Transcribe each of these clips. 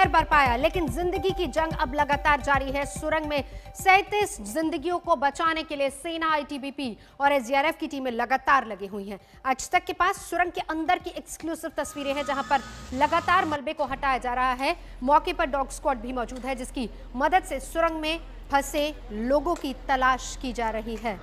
कर पाया, लेकिन जिंदगी की जंग अब लगातार जारी है। सुरंग में 37 जिंदगियों को बचाने के लिए सेना, आईटीबीपी और एसडीआरएफ की टीमें लगातार लगी हुई हैं। आज तक के पास सुरंग के अंदर की एक्सक्लूसिव तस्वीरें हैं, जहां पर लगातार मलबे को हटाया जा रहा है। मौके पर डॉग स्क्वाड भी मौजूद है, जिसकी मदद से सुरंग में फंसे लोगों की तलाश की जा रही है।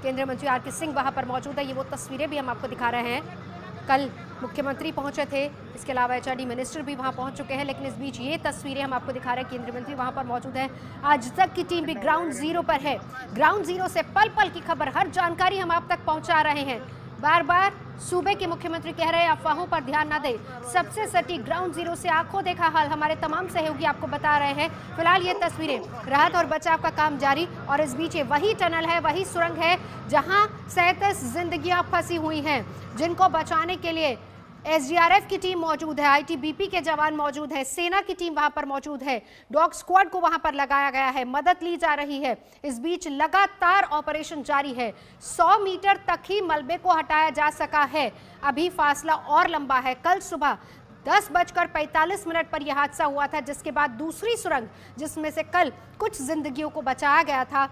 केंद्रीय मंत्री आरके सिंह वहां पर मौजूद है। ये वो तस्वीरें भी हम आपको दिखा रहे हैं। कल मुख्यमंत्री पहुंचे थे, इसके अलावा एचआरडी मिनिस्टर भी वहां पहुंच चुके हैं, लेकिन इस बीच ये तस्वीरें हम आपको दिखा रहे हैं। केंद्रीय मंत्री वहां पर मौजूद है। आज तक की टीम भी ग्राउंड जीरो पर है। ग्राउंड जीरो से पल पल की खबर, हर जानकारी हम आप तक पहुंचा रहे हैं। बार बार सूबे के मुख्यमंत्री कह रहे हैं अफवाहों पर ध्यान न दें, सबसे सटीक ग्राउंड जीरो से आंखों देखा हाल हमारे तमाम सहयोगी आपको बता रहे हैं। फिलहाल ये तस्वीरें, राहत और बचाव का काम जारी, और इस बीच वही टनल है, वही सुरंग है जहां 37 जिंदगियां फंसी हुई हैं, जिनको बचाने के लिए एसडीआरएफ की टीम मौजूद है, आईटीबीपी के जवान मौजूद है, सेना की टीम वहां पर मौजूद है, डॉग स्क्वाड को वहां पर लगाया गया है, मदद ली जा रही है। इस बीच लगातार ऑपरेशन जारी है। 100 मीटर तक ही मलबे को हटाया जा सका है, अभी फासला और लंबा है। कल सुबह 10:45 पर यह हादसा हुआ था, जिसके बाद दूसरी सुरंग, जिसमें से कल कुछ जिंदगियों को बचाया गया था,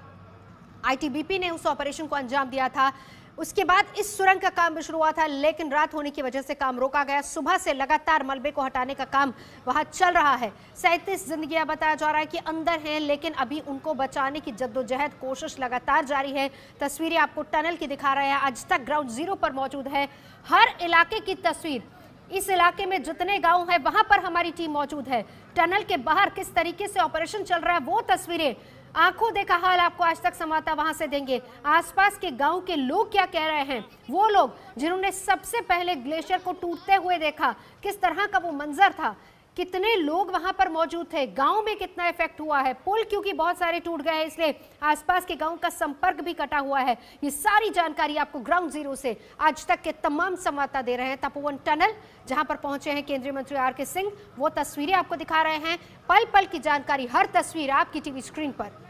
आईटीबीपी ने उस ऑपरेशन को अंजाम दिया था। उसके बाद इस सुरंग का काम भी शुरू हुआ था, लेकिन रात होने की वजह से काम रोका गया। सुबह से लगातार मलबे को हटाने का काम वहां चल रहा है। 37 जिंदगियां बताया जा रहा है कि अंदर हैं, लेकिन अभी उनको बचाने की जद्दोजहद, कोशिश लगातार जारी है। तस्वीरें आपको टनल की दिखा रहे हैं। आज तक ग्राउंड जीरो पर मौजूद है। हर इलाके की तस्वीर, इस इलाके में जितने गांव हैं वहां पर हमारी टीम मौजूद है। टनल के बाहर किस तरीके से ऑपरेशन चल रहा है वो तस्वीरें, आंखों देखा हाल आपको आज तक संवाददाता वहां से देंगे। आसपास के गांव के लोग क्या कह रहे हैं, वो लोग जिन्होंने सबसे पहले ग्लेशियर को टूटते हुए देखा, किस तरह का वो मंजर था, कितने लोग वहां पर मौजूद थे, गांव में कितना इफेक्ट हुआ है, पुल क्योंकि बहुत सारे टूट गए हैं इसलिए आसपास के गांव का संपर्क भी कटा हुआ है। ये सारी जानकारी आपको ग्राउंड जीरो से आज तक के तमाम संवाददाता दे रहे हैं। तपोवन टनल जहां पर पहुंचे हैं केंद्रीय मंत्री आरके सिंह, वो तस्वीरें आपको दिखा रहे हैं। पल पल की जानकारी, हर तस्वीर आपकी टीवी स्क्रीन पर।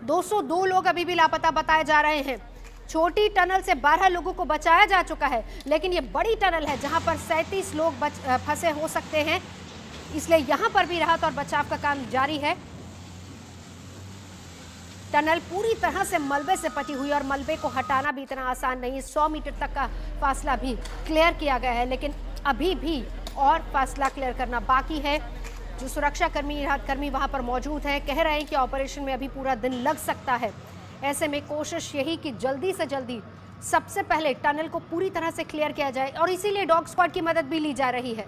202 लोग अभी भी लापता बताए जा रहे हैं। छोटी टनल से 12 लोगों को बचाया जा चुका है, लेकिन ये बड़ी टनल है जहां पर 37 लोग फंसे हो सकते हैं, इसलिए यहां पर भी राहत और बचाव का काम जारी है। टनल पूरी तरह से मलबे से पटी हुई और मलबे को हटाना भी इतना आसान नहीं है। 100 मीटर तक का फासला भी क्लियर किया गया है, लेकिन अभी भी और फासला क्लियर करना बाकी है। जो सुरक्षा कर्मी, राहत कर्मी वहां पर मौजूद हैं, कह रहे हैं कि ऑपरेशन में अभी पूरा दिन लग सकता है। ऐसे में कोशिश यही कि जल्दी से जल्दी सबसे पहले टनल को पूरी तरह से क्लियर किया जाए, और इसीलिए डॉग स्क्वाड की मदद भी ली जा रही है।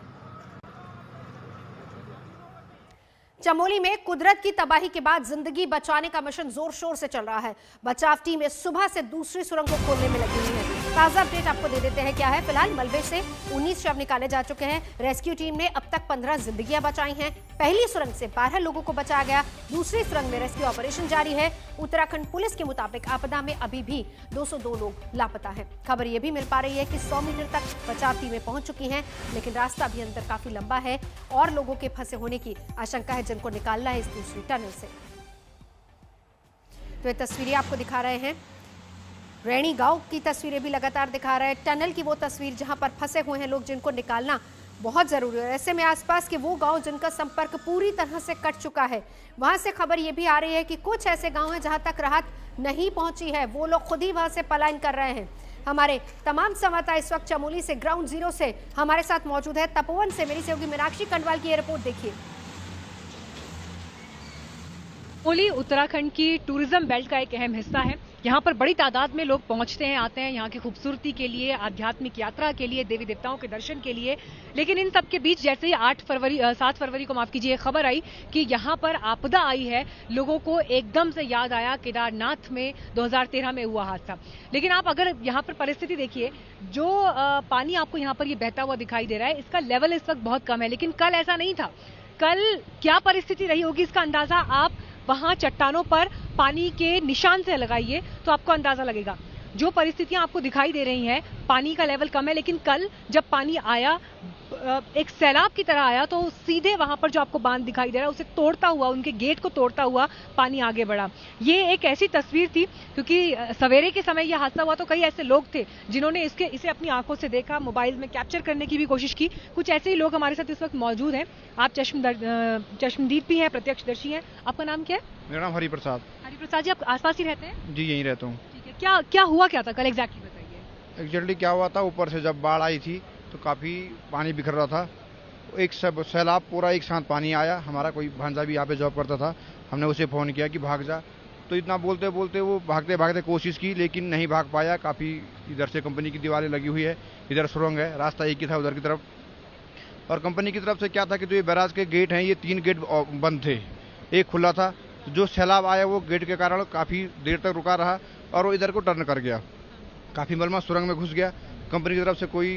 चमोली में कुदरत की तबाही के बाद जिंदगी बचाने का मिशन जोर शोर से चल रहा है। बचाव टीम इस सुबह से दूसरी सुरंग को खोलने में लगी हुई है। ताजा अपडेट आपको दे देते हैं क्या है। फिलहाल मलबे से 19 शव निकाले जा चुके हैं। रेस्क्यू टीम ने अब तक 15 जिंदगियां बचाई हैं। पहली सुरंग से 12 लोगों को बचाया गया। दूसरी सुरंग में रेस्क्यू ऑपरेशन जारी है। उत्तराखंड पुलिस के मुताबिक आपदा में अभी भी 202 लोग लापता हैं। खबर यह भी मिल पा रही है कि 100 मीटर तक बचाव टीमें पहुंच चुकी हैं, लेकिन रास्ता अभी अंदर काफी लंबा है और लोगों के फंसे होने की आशंका है, जिनको निकालना है इस दूसरी टनल से। तो ये तस्वीरें आपको दिखा रहे हैं। रैणी गांव की तस्वीरें भी लगातार दिखा रहे हैं। टनल की वो तस्वीर जहां पर फंसे हुए हैं लोग, जिनको निकालना बहुत जरूरी है। ऐसे में आसपास के वो गांव जिनका संपर्क पूरी तरह से कट चुका है, वहां से खबर ये भी आ रही है कि कुछ ऐसे गांव हैं जहां तक राहत नहीं पहुंची है, वो लोग खुद ही वहां से पलायन कर रहे हैं। हमारे तमाम संवाददाता इस वक्त चमोली से, ग्राउंड जीरो से हमारे साथ मौजूद है। तपोवन से मेरी सहयोगी मीनाक्षी कंडवाल की ये रिपोर्ट देखिए। चमोली उत्तराखंड की टूरिज्म बेल्ट का एक अहम हिस्सा है। यहाँ पर बड़ी तादाद में लोग पहुंचते हैं, आते हैं यहाँ की खूबसूरती के लिए, आध्यात्मिक यात्रा के लिए, देवी देवताओं के दर्शन के लिए। लेकिन इन सब के बीच जैसे ही 7 फरवरी को माफ कीजिए खबर आई कि यहाँ पर आपदा आई है, लोगों को एकदम से याद आया केदारनाथ में 2013 में हुआ हादसा। लेकिन आप अगर यहाँ पर परिस्थिति देखिए, जो पानी आपको यहाँ पर ये बहता हुआ दिखाई दे रहा है, इसका लेवल इस वक्त बहुत कम है। लेकिन कल ऐसा नहीं था। कल क्या परिस्थिति रही होगी इसका अंदाजा आप वहां चट्टानों पर पानी के निशान से लगाइए तो आपको अंदाजा लगेगा। जो परिस्थितियां आपको दिखाई दे रही हैं, पानी का लेवल कम है, लेकिन कल जब पानी आया एक सैलाब की तरह आया तो सीधे वहां पर जो आपको बांध दिखाई दे रहा है उसे तोड़ता हुआ, उनके गेट को तोड़ता हुआ पानी आगे बढ़ा। ये एक ऐसी तस्वीर थी क्योंकि सवेरे के समय यह हादसा हुआ तो कई ऐसे लोग थे जिन्होंने इसे अपनी आंखों से देखा, मोबाइल में कैप्चर करने की भी कोशिश की। कुछ ऐसे ही लोग हमारे साथ इस वक्त मौजूद हैं। आप चश्मदीद भी हैं, प्रत्यक्षदर्शी हैं। आपका नाम क्या है? मेरा नाम हरिप्रसाद। हरिप्रसाद जी, आप आसपास ही रहते हैं? जी यहीं रहता हूँ। ठीक है, क्या हुआ क्या था कल, एग्जैक्टली बताइए। एग्जैक्टली क्या हुआ था, ऊपर से जब बाढ़ आई थी तो काफ़ी पानी बिखर रहा था। एक सैलाब पूरा एक साथ पानी आया। हमारा कोई भांजा भी यहाँ पे जॉब करता था, हमने उसे फ़ोन किया कि भाग जा, तो इतना बोलते बोलते वो भागते भागते कोशिश की लेकिन नहीं भाग पाया। काफ़ी इधर से कंपनी की दीवारें लगी हुई है, इधर सुरंग है, रास्ता एक ही था उधर की तरफ। और कंपनी की तरफ से क्या था कि जो ये बैराज के गेट हैं, ये 3 गेट बंद थे, एक खुला था। जो सैलाब आया वो गेट के कारण काफ़ी देर तक रुका रहा और वो इधर को टर्न कर गया, काफ़ी मलबा सुरंग में घुस गया। कंपनी की तरफ से कोई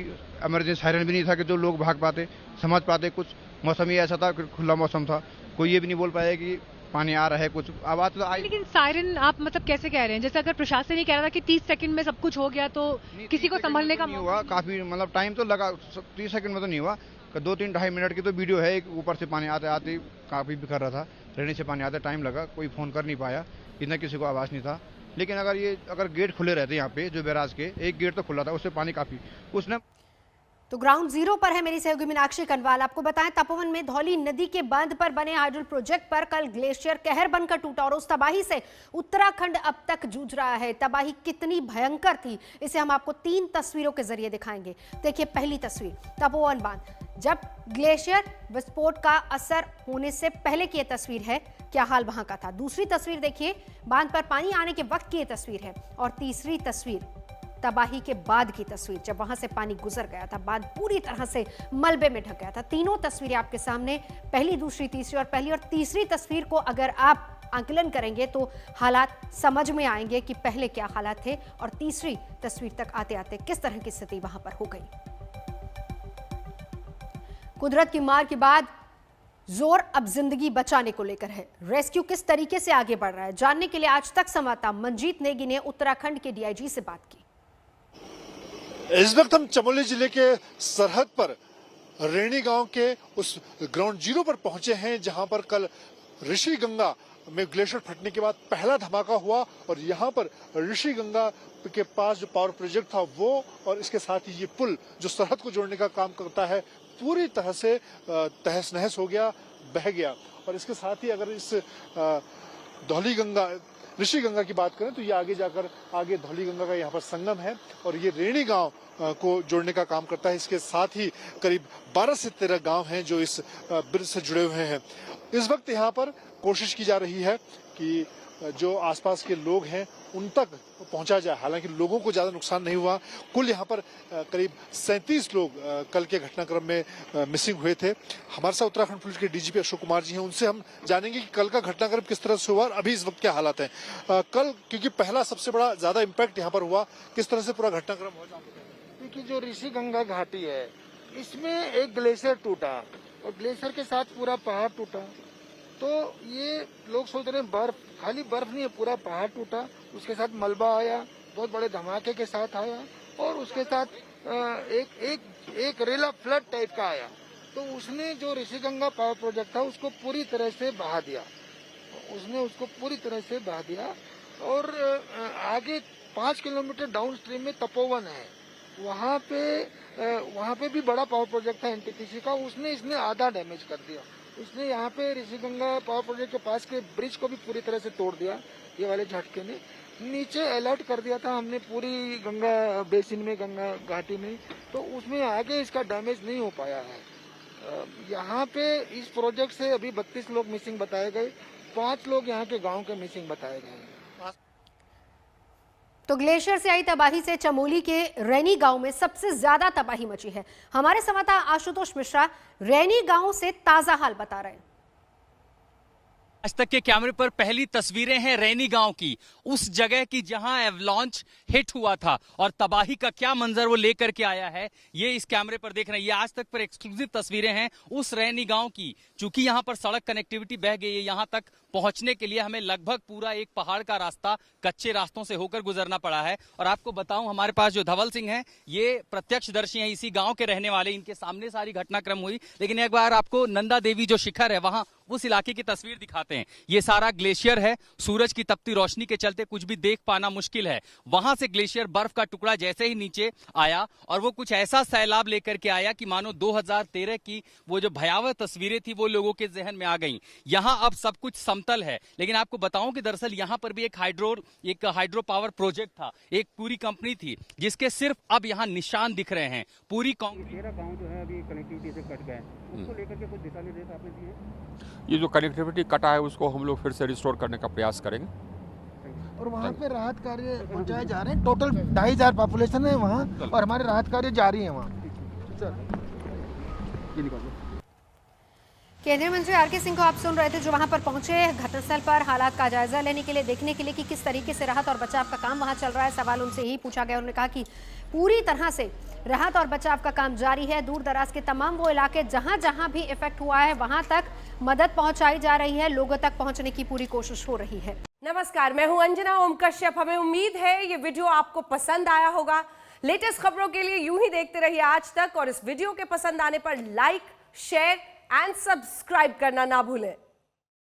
इमरजेंसी सायरन भी नहीं था कि जो लोग भाग पाते, समझ पाते। कुछ मौसम ही ऐसा था कि खुला मौसम था, कोई ये भी नहीं बोल पाया कि पानी आ रहा है। कुछ आवाज़ तो आई, लेकिन सायरन आप मतलब कैसे कह रहे हैं? जैसे अगर प्रशासन ही कह रहा था कि 30 सेकंड में सब कुछ हो गया तो किसी को संभलने का नहीं हुआ। काफ़ी मतलब टाइम तो लगा, 30 सेकंड में तो नहीं हुआ, 2-3-2.5 मिनट की तो वीडियो है। एक ऊपर से पानी आते आते काफ़ी बिखर रहा था, रेनी से पानी आते टाइम लगा, कोई फ़ोन कर नहीं पाया, इतना किसी को आवाज़ नहीं था। लेकिन अगर गेट खुले रहते यहाँ पे जो बैराज के, एक गेट तो खुला था, उससे पानी काफ़ी उसने। तो ग्राउंड जीरो पर है मेरी सहयोगी मीनाक्षी कनवाल। आपको बताएं, तपोवन में धौली नदी के बांध पर बने हाइड्रोल प्रोजेक्ट पर कल ग्लेशियर कहर बनकर टूटा और उस तबाही से उत्तराखंड अब तक जूझ रहा है। तबाही कितनी भयंकर थी इसे हम आपको 3 तस्वीरों के जरिए दिखाएंगे। देखिए पहली तस्वीर, तपोवन बांध जब ग्लेशियर विस्फोट का असर होने से पहले की यह तस्वीर है, क्या हाल वहां का था। दूसरी तस्वीर देखिए, बांध पर पानी आने के वक्त की यह तस्वीर है। और तीसरी तस्वीर तबाही के बाद की तस्वीर, जब वहां से पानी गुजर गया था, बांध पूरी तरह से मलबे में ढक गया था। तीनों तस्वीरें आपके सामने, पहली, दूसरी, तीसरी और पहली और तीसरी तस्वीर को अगर आप आंकलन करेंगे तो हालात समझ में आएंगे कि पहले क्या हालात थे और तीसरी तस्वीर तक आते आते किस तरह की स्थिति वहां पर हो गई। कुदरत की मार के बाद जोर अब जिंदगी बचाने को लेकर है। रेस्क्यू किस तरीके से आगे बढ़ रहा है, जानने के लिए आज तक संवाददाता मंजीत नेगी ने उत्तराखंड के डीआईजी से बात की। इस वक्त हम चमोली जिले के सरहद पर रेणी गांव के उस ग्राउंड जीरो पर पहुंचे हैं जहां पर कल ऋषि गंगा में ग्लेशियर फटने के बाद पहला धमाका हुआ और यहां पर ऋषि गंगा के पास जो पावर प्रोजेक्ट था वो और इसके साथ ही ये पुल जो सरहद को जोड़ने का काम करता है पूरी तरह से तहस नहस हो गया, बह गया। और इसके साथ ही अगर इस धौली गंगा ऋषि गंगा की बात करें तो ये आगे धौली गंगा का यहाँ पर संगम है और ये रेणी गांव को जोड़ने का काम करता है। इसके साथ ही करीब 12 से 13 गांव हैं जो इस ब्रिज से जुड़े हुए हैं। इस वक्त यहाँ पर कोशिश की जा रही है कि जो आसपास के लोग हैं उन तक पहुंचा जाए। हालांकि लोगों को ज्यादा नुकसान नहीं हुआ। कुल यहाँ पर करीब 37 लोग कल के घटनाक्रम में मिसिंग हुए थे। हमारे साथ उत्तराखंड पुलिस के डीजीपी अशोक कुमार जी हैं, उनसे हम जानेंगे कि कल का घटनाक्रम किस तरह से हुआ और अभी इस वक्त क्या हालात हैं। कल क्योंकि पहला सबसे बड़ा ज्यादा इम्पैक्ट यहाँ पर हुआ, किस तरह से पूरा घटनाक्रम हुआ? देखिए, जो ऋषि गंगा घाटी है इसमें एक ग्लेशियर टूटा और ग्लेशियर के साथ पूरा पहाड़ टूटा। तो ये लोग सोच रहे हैं बर्फ, खाली बर्फ नहीं है, पूरा पहाड़ टूटा, उसके साथ मलबा आया, बहुत बड़े धमाके के साथ आया और उसके साथ एक रेला फ्लड टाइप का आया। तो उसने जो ऋषि गंगा पावर प्रोजेक्ट था उसको पूरी तरह से बहा दिया, और आगे 5 किलोमीटर डाउन स्ट्रीम में तपोवन है, वहाँ पे भी बड़ा पावर प्रोजेक्ट था एनटीपीसी का, इसने आधा डैमेज कर दिया। इसने यहाँ पे ऋषि गंगा पावर प्रोजेक्ट के पास के ब्रिज को भी पूरी तरह से तोड़ दिया। ये वाले झटके ने नीचे अलर्ट कर दिया था हमने पूरी गंगा बेसिन में, गंगा घाटी में, तो उसमें आगे इसका डैमेज नहीं हो पाया है। यहाँ पे इस प्रोजेक्ट से अभी 32 लोग मिसिंग बताए गए, 5 लोग यहाँ के गाँव के मिसिंग बताए गए। तो ग्लेशियर से आई तबाही से चमोली के रैनी गांव में सबसे ज्यादा तबाही मची है। हमारे संवाददाता आशुतोष मिश्रा रैनी गांव से ताजा हाल बता रहे हैं। आज तक के कैमरे पर पहली तस्वीरें हैं रैनी गांव की, उस जगह की जहां एवलांच हिट हुआ था और तबाही का क्या मंजर वो लेकर के आया है ये इस कैमरे पर देख रहे हैं। ये आज तक पर एक्सक्लूसिव तस्वीरें हैं उस रैनी गांव की। चूंकि यहां पर सड़क कनेक्टिविटी बह गई है, यहां तक पहुंचने के लिए हमें लगभग पूरा एक पहाड़ का रास्ता कच्चे रास्तों से होकर गुजरना पड़ा है। और आपको बताऊं, हमारे पास जो धवल सिंह हैं, ये प्रत्यक्षदर्शी हैं, इसी गांव के रहने वाले, इनके सामने सारी घटनाक्रम हुई। लेकिन एक बार आपको नंदा देवी जो शिखर है वहां उस इलाके की तस्वीर दिखाते हैं। ये सारा ग्लेशियर है, सूरज की तपती रोशनी के चलते कुछ भी देख पाना मुश्किल है। वहां से ग्लेशियर बर्फ का टुकड़ा जैसे ही नीचे आया और वो कुछ ऐसा सैलाब लेकर के आया कि मानो 2013 की वो जो भयावह तस्वीरें थी वो लोगों के जहन में आ गईं। यहां अब सब कुछ समतल है, लेकिन आपको बताऊं कि दरअसल यहां पर भी एक हाइड्रो पावर प्रोजेक्ट था, एक पूरी कंपनी थी जिसके सिर्फ अब यहां निशान दिख रहे हैं। पूरी गांव जो है अभी कनेक्टिविटी से कट गए, उसको लेकर के कुछ दिशा निर्देश आपने दिए हैं? ये जो कनेक्टिविटी कटा है उसको हम लोग फिर से रिस्टोर करने का प्रयास करेंगे और वहाँ पे राहत कार्य पहुँचाए जा रहे हैं। टोटल 2500 पॉपुलेशन है वहाँ और हमारे राहत कार्य जारी है वहाँ। केंद्रीय मंत्री आर के सिंह को आप सुन रहे थे, जो वहां पर पहुंचे घटनास्थल पर हालात का जायजा लेने के लिए, देखने के लिए कि किस तरीके से राहत और बचाव का काम वहां चल रहा है। सवाल उनसे ही पूछा गया, उन्होंने कहा कि पूरी तरह से राहत और बचाव का काम जारी है। दूर दराज के तमाम वो इलाके जहां जहां भी इफेक्ट हुआ है वहां तक मदद पहुंचाई जा रही है, लोगों तक पहुंचने की पूरी कोशिश हो रही है। नमस्कार, मैं हूं अंजना ओम कश्यप। हमें उम्मीद है ये वीडियो आपको पसंद आया होगा। लेटेस्ट खबरों के लिए यूं ही देखते रहिए आज तक, और इस वीडियो के पसंद आने पर लाइक, शेयर एंड सब्सक्राइब करना ना भूलें।